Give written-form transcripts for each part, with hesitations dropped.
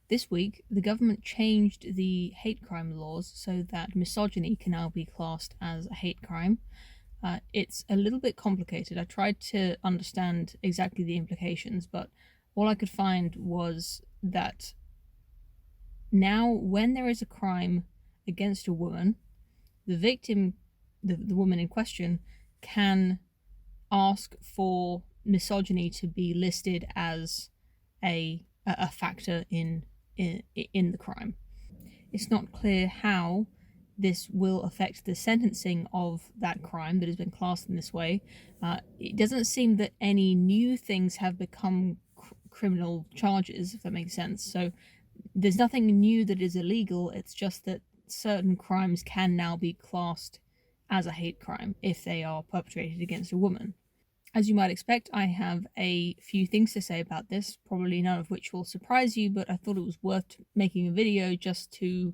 This week, the government changed the hate crime laws so that misogyny can now be classed as a hate crime. It's a little bit complicated. I tried to understand exactly the implications, but all I could find was that now when there is a crime against a woman, the victim, the woman in question, can ask for misogyny to be listed as a factor in the crime. It's not clear how this will affect the sentencing of that crime that has been classed in this way. It doesn't seem that any new things have become criminal charges, if that makes sense. So there's nothing new that is illegal. It's just that certain crimes can now be classed as a hate crime if they are perpetrated against a woman. As you might expect, I have a few things to say about this, probably none of which will surprise you, but I thought it was worth making a video just to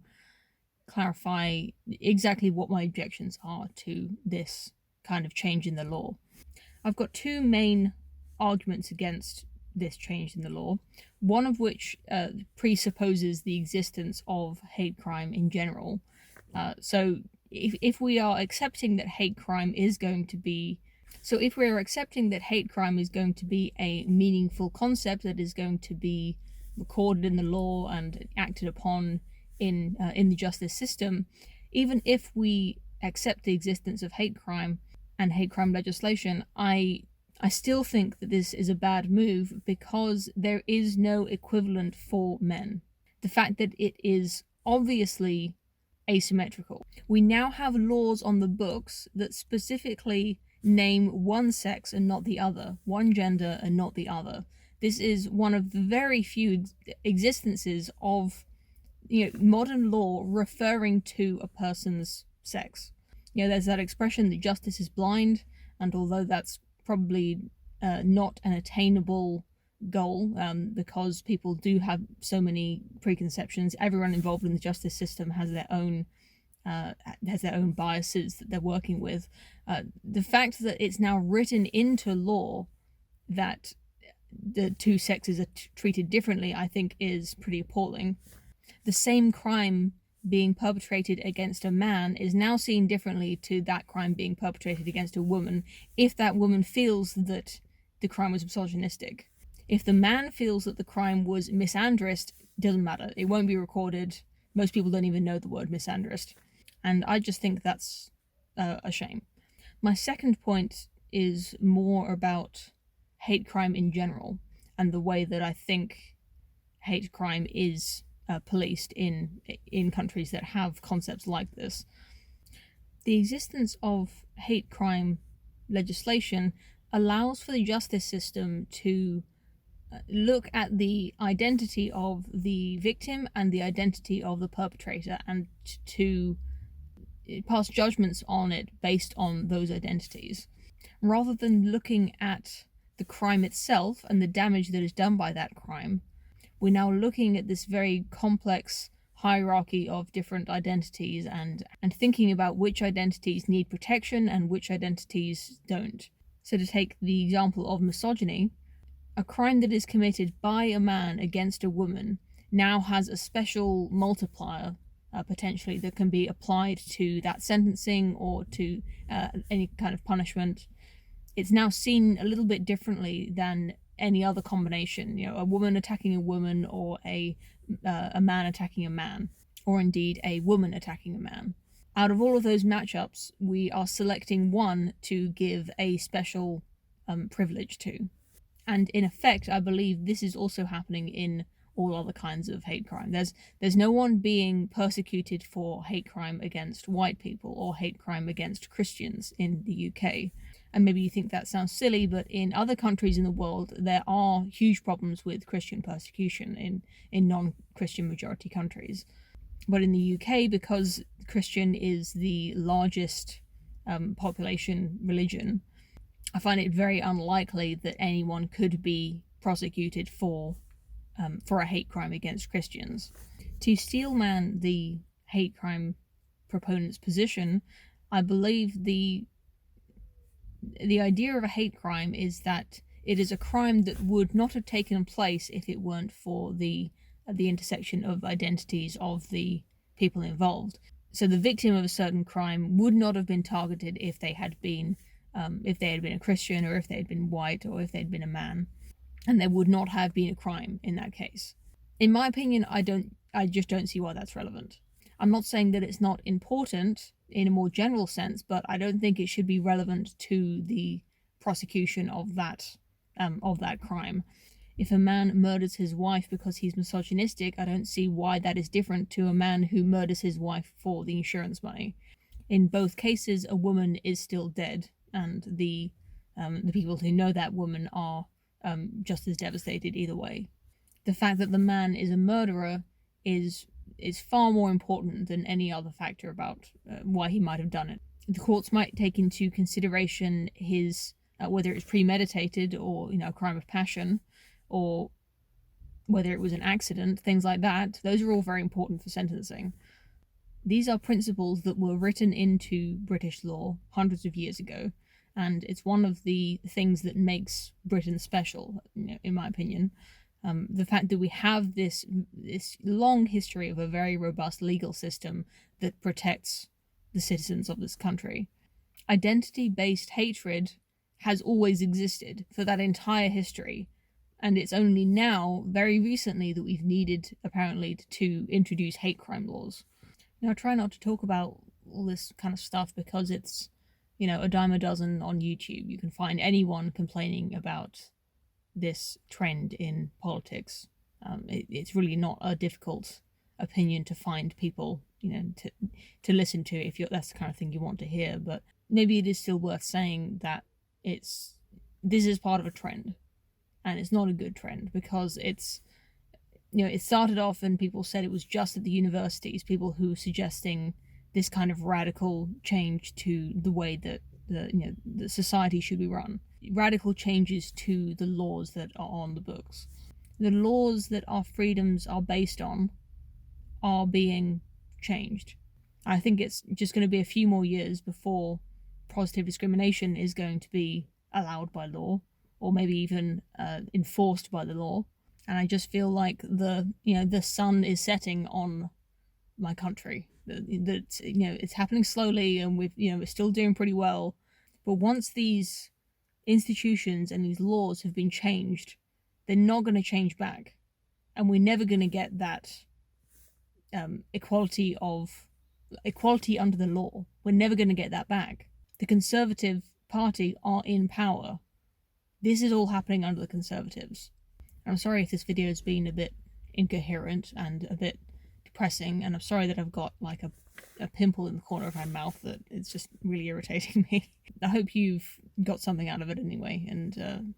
clarify exactly what my objections are to this kind of change in the law. I've got two main arguments against this change in the law, one of which presupposes the existence of hate crime in general. So if we are accepting that hate crime is going to be if we're accepting that hate crime is going to be a meaningful concept that is going to be recorded in the law and acted upon in the justice system, even if we accept the existence of hate crime and hate crime legislation, I still think that this is a bad move because there is no equivalent for men. The fact that it is obviously asymmetrical. We now have laws on the books that specifically name one sex and not the other, one gender and not the other. This is one of the very few existences of modern law referring to a person's sex. There's that expression that justice is blind, and although that's probably not an attainable goal, because people do have so many preconceptions, everyone involved in the justice system has their own biases that they're working with. The fact that it's now written into law that the two sexes are treated differently, I think, is pretty appalling. The same crime being perpetrated against a man is now seen differently to that crime being perpetrated against a woman if that woman feels that the crime was misogynistic. If the man feels that the crime was misandrist, it doesn't matter. It won't be recorded. Most people don't even know the word misandrist. And I just think that's a shame. My second point is more about hate crime in general and the way that I think hate crime is policed in countries that have concepts like this. The existence of hate crime legislation allows for the justice system to look at the identity of the victim and the identity of the perpetrator and to pass judgments on it based on those identities, rather than looking at the crime itself and the damage that is done by that crime. We're now looking at this very complex hierarchy of different identities and thinking about which identities need protection and which identities don't. So to take the example of misogyny, a crime that is committed by a man against a woman now has a special multiplier potentially that can be applied to that sentencing or to any kind of punishment. It's now seen a little bit differently than any other combination, a woman attacking a woman or a man attacking a man, or indeed a woman attacking a man. Out of all of those matchups, we are selecting one to give a special privilege to. And in effect, I believe this is also happening in all other kinds of hate crime. There's no one being persecuted for hate crime against white people or hate crime against Christians in the UK. And maybe you think that sounds silly, but in other countries in the world, there are huge problems with Christian persecution in non-Christian majority countries. But in the UK, because Christian is the largest population religion, I find it very unlikely that anyone could be prosecuted for a hate crime against Christians. To steelman the hate crime proponent's position, I believe the idea of a hate crime is that it is a crime that would not have taken place if it weren't for the at the intersection of identities of the people involved. So the victim of a certain crime would not have been targeted if they had been a Christian, or if they had been white, or if they'd been a man, and there would not have been a crime in that case. In my opinion, I just don't see why that's relevant. I'm not saying that it's not important in a more general sense, but I don't think it should be relevant to the prosecution of that crime. If a man murders his wife because he's misogynistic, I don't see why that is different to a man who murders his wife for the insurance money. In both cases, a woman is still dead, and the people who know that woman are just as devastated either way. The fact that the man is a murderer is far more important than any other factor about why he might have done it. The courts might take into consideration his whether it's premeditated, or a crime of passion, or whether it was an accident, things like that. Those are all very important for sentencing. These are principles that were written into British law hundreds of years ago, and it's one of the things that makes Britain special, in my opinion. The fact that we have this long history of a very robust legal system that protects the citizens of this country. Identity-based hatred has always existed for that entire history, and it's only now, very recently, that we've needed, apparently, to introduce hate crime laws. Now, I try not to talk about all this kind of stuff because it's, a dime a dozen on YouTube. You can find anyone complaining about this trend in politics. It's really not a difficult opinion to find people, to listen to if that's the kind of thing you want to hear. But maybe it is still worth saying that this is part of a trend, and it's not a good trend, because it started off and people said it was just at the universities, people who were suggesting this kind of radical change to the way that the society should be run. Radical changes to the laws that are on the books. The laws that our freedoms are based on are being changed. I think it's just going to be a few more years before positive discrimination is going to be allowed by law, or maybe even enforced by the law. And I just feel like the sun is setting on my country. That it's happening slowly, and we're still doing pretty well. But once these institutions and these laws have been changed, they're not going to change back, and we're never going to get that equality under the law. We're never going to get that back. The Conservative Party are in power. This is all happening under the Conservatives. I'm sorry if this video has been a bit incoherent and a bit depressing, and I'm sorry that I've got like a pimple in the corner of my mouth that it's just really irritating me. I hope you've got something out of it anyway, and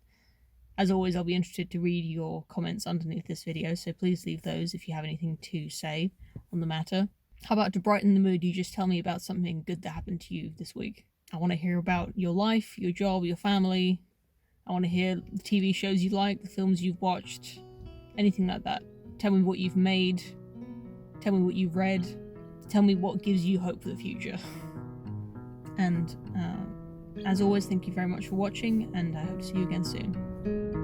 as always, I'll be interested to read your comments underneath this video, so please leave those if you have anything to say on the matter. How about, to brighten the mood, you just tell me about something good that happened to you this week? I want to hear about your life, your job, your family. I want to hear the TV shows you like, the films you've watched, anything like that. Tell me what you've made. Tell me what you've read. Tell me what gives you hope for the future. And as always, thank you very much for watching, and I hope to see you again soon.